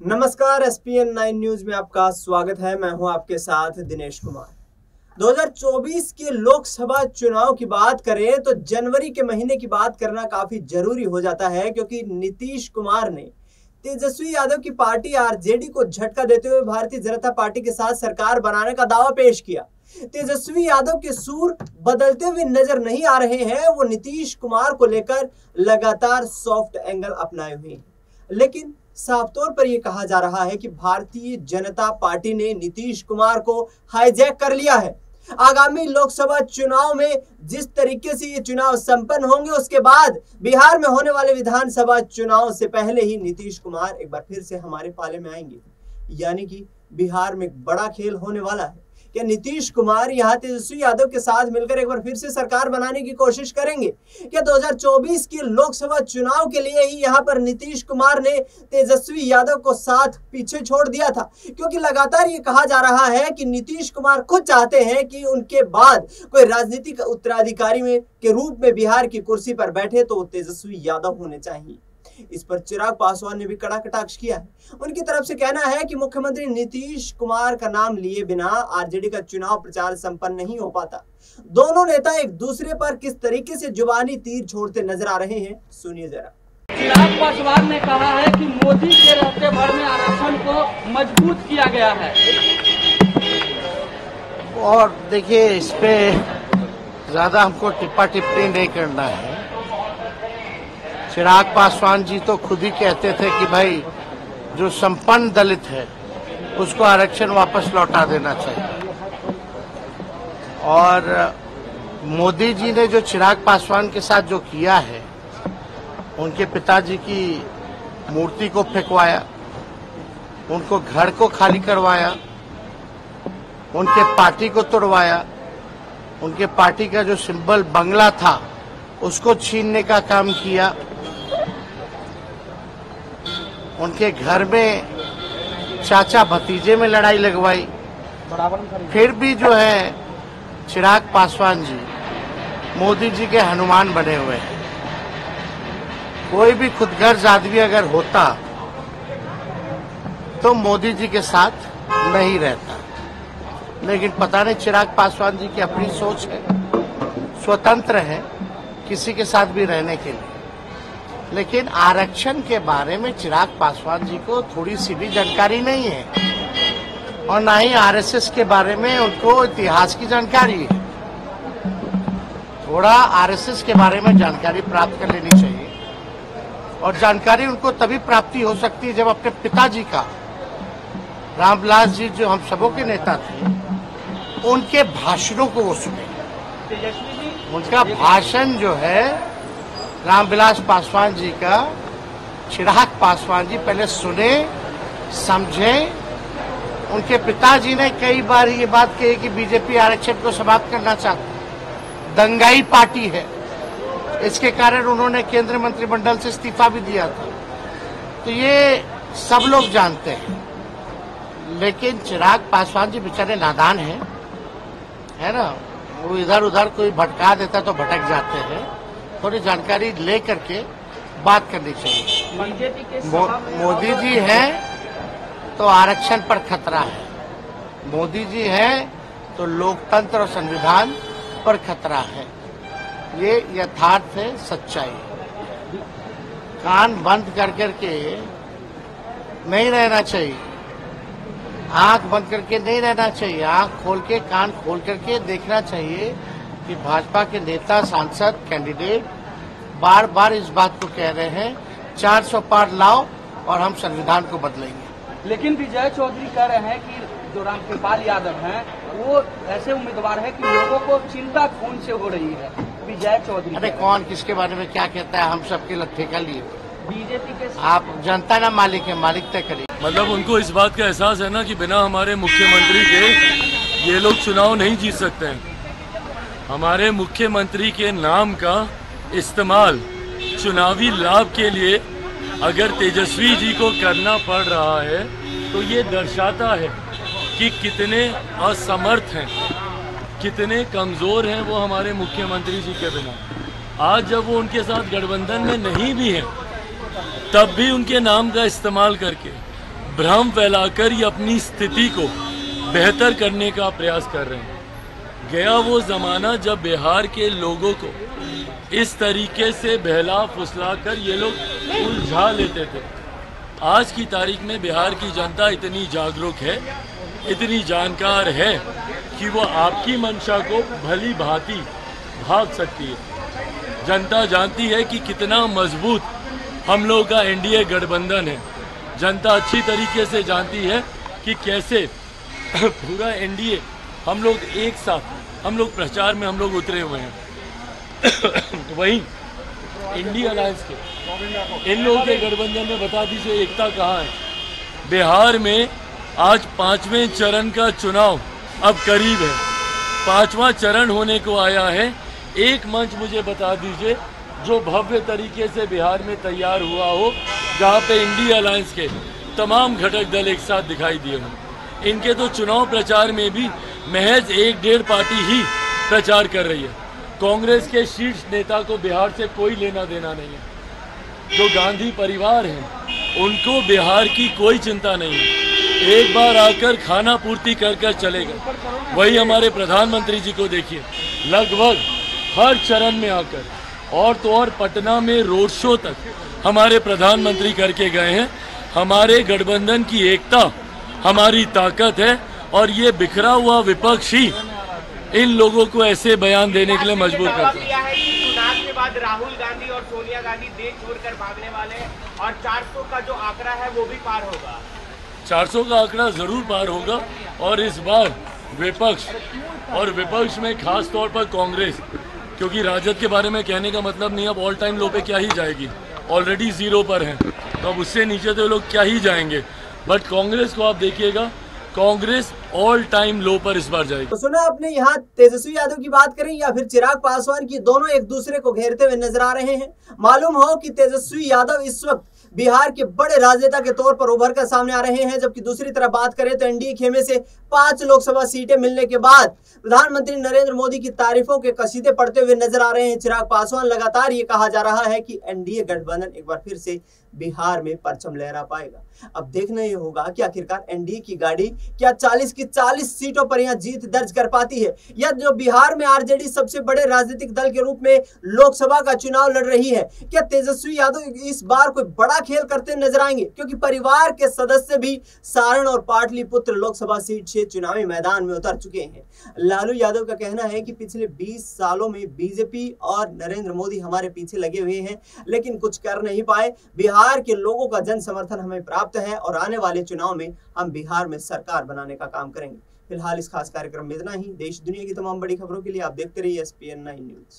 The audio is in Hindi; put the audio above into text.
नमस्कार, SPN 9 न्यूज में आपका स्वागत है। मैं हूं आपके साथ दिनेश कुमार। 2024 के लोकसभा चुनाव की बात करें तो जनवरी के महीने की बात करना काफी जरूरी हो जाता है, क्योंकि नीतीश कुमार ने तेजस्वी यादव की पार्टी आरजेडी को झटका देते हुए भारतीय जनता पार्टी के साथ सरकार बनाने का दावा पेश किया। तेजस्वी यादव के सूर बदलते हुए नजर नहीं आ रहे हैं। वो नीतीश कुमार को लेकर लगातार सॉफ्ट एंगल अपनाए हुए हैं, लेकिन साफ तौर पर यह कहा जा रहा है कि भारतीय जनता पार्टी ने नीतीश कुमार को हाईजैक कर लिया है। आगामी लोकसभा चुनाव में जिस तरीके से ये चुनाव संपन्न होंगे, उसके बाद बिहार में होने वाले विधानसभा चुनाव से पहले ही नीतीश कुमार एक बार फिर से हमारे पाले में आएंगे। यानी कि बिहार में एक बड़ा खेल होने वाला है। क्या नीतीश कुमार यहाँ तेजस्वी यादव के साथ मिलकर एक बार फिर से सरकार बनाने की कोशिश करेंगे? क्या 2024 के लोकसभा चुनाव के लिए ही यहाँ पर नीतीश कुमार ने तेजस्वी यादव को साथ पीछे छोड़ दिया था? क्योंकि लगातार ये कहा जा रहा है कि नीतीश कुमार खुद चाहते हैं कि उनके बाद कोई राजनीतिक उत्तराधिकारी में के रूप में बिहार की कुर्सी पर बैठे तो तेजस्वी यादव होने चाहिए। इस पर चिराग पासवान ने भी कड़ा कटाक्ष किया है। उनकी तरफ से कहना है कि मुख्यमंत्री नीतीश कुमार का नाम लिए बिना आरजेडी का चुनाव प्रचार संपन्न नहीं हो पाता। दोनों नेता एक दूसरे पर किस तरीके से जुबानी तीर छोड़ते नजर आ रहे हैं, सुनिए जरा। चिराग पासवान ने कहा है कि मोदी के रहते भर में आरक्षण को मजबूत किया गया है। और देखिए, इस पे ज्यादा हमको टिप्पा टिप्पणी नहीं करना है। चिराग पासवान जी तो खुद ही कहते थे कि भाई जो संपन्न दलित है उसको आरक्षण वापस लौटा देना चाहिए। और मोदी जी ने जो चिराग पासवान के साथ जो किया है, उनके पिताजी की मूर्ति को फेंकवाया, उनको घर को खाली करवाया, उनके पार्टी को तोड़वाया, उनके पार्टी का जो सिंबल बंगला था उसको छीनने का काम किया, उनके घर में चाचा भतीजे में लड़ाई लगवाई। फिर भी जो है चिराग पासवान जी मोदी जी के हनुमान बने हुए हैं। कोई भी खुदगर्ज आदमी अगर होता तो मोदी जी के साथ नहीं रहता, लेकिन पता नहीं चिराग पासवान जी की अपनी सोच है, स्वतंत्र है किसी के साथ भी रहने के लिए। लेकिन आरक्षण के बारे में चिराग पासवान जी को थोड़ी सी भी जानकारी नहीं है, और ना ही आरएसएस के बारे में उनको इतिहास की जानकारी है। थोड़ा आरएसएस के बारे में जानकारी प्राप्त कर लेनी चाहिए, और जानकारी उनको तभी प्राप्ति हो सकती है जब अपने पिताजी का, रामविलास जी जो हम सबों के नेता थे, उनके भाषणों को वो सुने। उनका भाषण जो है रामविलास पासवान जी का, चिराग पासवान जी पहले सुने, समझे। उनके पिताजी ने कई बार ये बात कही कि बीजेपी आरक्षण को समाप्त करना चाहती, दंगाई पार्टी है। इसके कारण उन्होंने केंद्रीय मंत्रिमंडल से इस्तीफा भी दिया था। तो ये सब लोग जानते हैं, लेकिन चिराग पासवान जी बेचारे नादान हैं, है ना। वो इधर उधर कोई भटका देता तो भटक जाते हैं। थोड़ी जानकारी ले करके बात करनी चाहिए। मोदी जी हैं तो आरक्षण पर खतरा है, मोदी जी हैं तो लोकतंत्र और संविधान पर खतरा है। ये यथार्थ है, सच्चाई। कान बंद कर करके नहीं रहना चाहिए, आंख बंद करके नहीं रहना चाहिए, आंख खोल के, कान खोल करके देखना चाहिए कि भाजपा के नेता, सांसद, कैंडिडेट बार बार इस बात को कह रहे हैं 400 पार लाओ और हम संविधान को बदलेंगे। लेकिन विजय चौधरी कह रहे हैं कि जो रामकृपाल यादव हैं वो ऐसे उम्मीदवार है कि लोगों को चिंता खून से हो रही है। विजय चौधरी, अरे कौन किसके बारे में क्या कहता है, हम सबके लट्ठे का लिए। बीजेपी के आप जनता ना मालिक है, मालिक तय करिए। मतलब उनको इस बात का एहसास है ना कि बिना हमारे मुख्यमंत्री के ये लोग चुनाव नहीं जीत सकते हैं। हमारे मुख्यमंत्री के नाम का इस्तेमाल चुनावी लाभ के लिए अगर तेजस्वी जी को करना पड़ रहा है तो ये दर्शाता है कि कितने असमर्थ हैं, कितने कमज़ोर हैं वो हमारे मुख्यमंत्री जी के बिना। आज जब वो उनके साथ गठबंधन में नहीं भी हैं, तब भी उनके नाम का इस्तेमाल करके भ्रम फैलाकर ये अपनी स्थिति को बेहतर करने का प्रयास कर रहे हैं। गया वो ज़माना जब बिहार के लोगों को इस तरीके से बहला फुसला कर ये लोग उलझा लेते थे। आज की तारीख में बिहार की जनता इतनी जागरूक है, इतनी जानकार है कि वो आपकी मंशा को भली भांति भाग सकती है। जनता जानती है कि कितना मजबूत हम लोगों का एनडीए गठबंधन है। जनता अच्छी तरीके से जानती है कि कैसे पूरा एनडीए हम लोग एक साथ हम लोग प्रचार में हम लोग उतरे हुए हैं। वहीं इंडिया अलायंस के इन लोगों के गठबंधन में बता दीजिए एकता कहाँ है। बिहार में आज 5वें चरण का चुनाव अब करीब है, 5वां चरण होने को आया है। एक मंच मुझे बता दीजिए जो भव्य तरीके से बिहार में तैयार हुआ हो, जहाँ पे इंडिया अलायंस के तमाम घटक दल एक साथ दिखाई दिए हों। इनके तो चुनाव प्रचार में भी महज 1-1.5 पार्टी ही प्रचार कर रही है। कांग्रेस के शीर्ष नेता को बिहार से कोई लेना देना नहीं है। जो गांधी परिवार हैं उनको बिहार की कोई चिंता नहीं है, एक बार आकर खाना पूर्ति कर कर चलेगा। वही हमारे प्रधानमंत्री जी को देखिए, लगभग हर चरण में आकर और तो और पटना में रोड शो तक हमारे प्रधानमंत्री करके गए हैं। हमारे गठबंधन की एकता हमारी ताकत है और ये बिखरा हुआ विपक्ष ही इन लोगों को ऐसे बयान देने के लिए मजबूर करते हैं। है कि चुनाव के बाद राहुल गांधी और सोनिया गांधी देश छोड़कर भागने वाले हैं और 400 का जो आंकड़ा है वो भी पार होगा। 400 का आंकड़ा जरूर पार होगा और इस बार विपक्ष में खास तौर पर कांग्रेस, क्योंकि राजद के बारे में कहने का मतलब नहीं, अब ऑल टाइम लो पे क्या ही जाएगी, ऑलरेडी 0 पर है, तो अब उससे नीचे तो लोग क्या ही जाएंगे। बट कांग्रेस को आप देखिएगा, कांग्रेस ऑल टाइम लो पर इस बार जाएगी। तो सुना आपने, यहाँ तेजस्वी यादव की बात करें या फिर चिराग पासवान की, दोनों एक दूसरे को घेरते हुए नजर आ रहे हैं। मालूम हो कि तेजस्वी यादव इस वक्त बिहार के बड़े राजनेता के तौर पर उभर कर सामने आ रहे हैं, जबकि दूसरी तरफ बात करें तो एनडीए खेमे से 5 लोकसभा सीटें मिलने के बाद प्रधानमंत्री नरेंद्र मोदी की तारीफों के कसीदे पढ़ते हुए नजर आ रहे हैं चिराग पासवान। लगातार ये कहा जा रहा है कि एनडीए गठबंधन एक बार फिर से बिहार में परचम लहरा पाएगा। अब देखना ये होगा कि आखिरकार एनडीए की गाड़ी क्या 40 की 40 सीटों पर यहां जीत दर्ज कर पाती है, या जो बिहार में आरजेडी सबसे बड़े राजनीतिक दल के रूप में लोकसभा का चुनाव लड़ रही है, क्या तेजस्वी यादव इस बार कोई बड़ा खेल करते नजर आएंगे? क्योंकि परिवार के सदस्य भी सारण और पाटलिपुत्र लोकसभा सीट से चुनावी मैदान में उतर चुके हैं। लालू यादव का कहना है कि पिछले 20 सालों में बीजेपी और नरेंद्र मोदी हमारे पीछे लगे हुए हैं, लेकिन कुछ कर नहीं पाए। बिहार के लोगों का जन समर्थन हमें प्राप्त है और आने वाले चुनाव में हम बिहार में सरकार बनाने का काम करेंगे। फिलहाल इस खास कार्यक्रम में इतना ही। देश दुनिया की तमाम बड़ी खबरों के लिए आप देखते रहिए SPN9 न्यूज।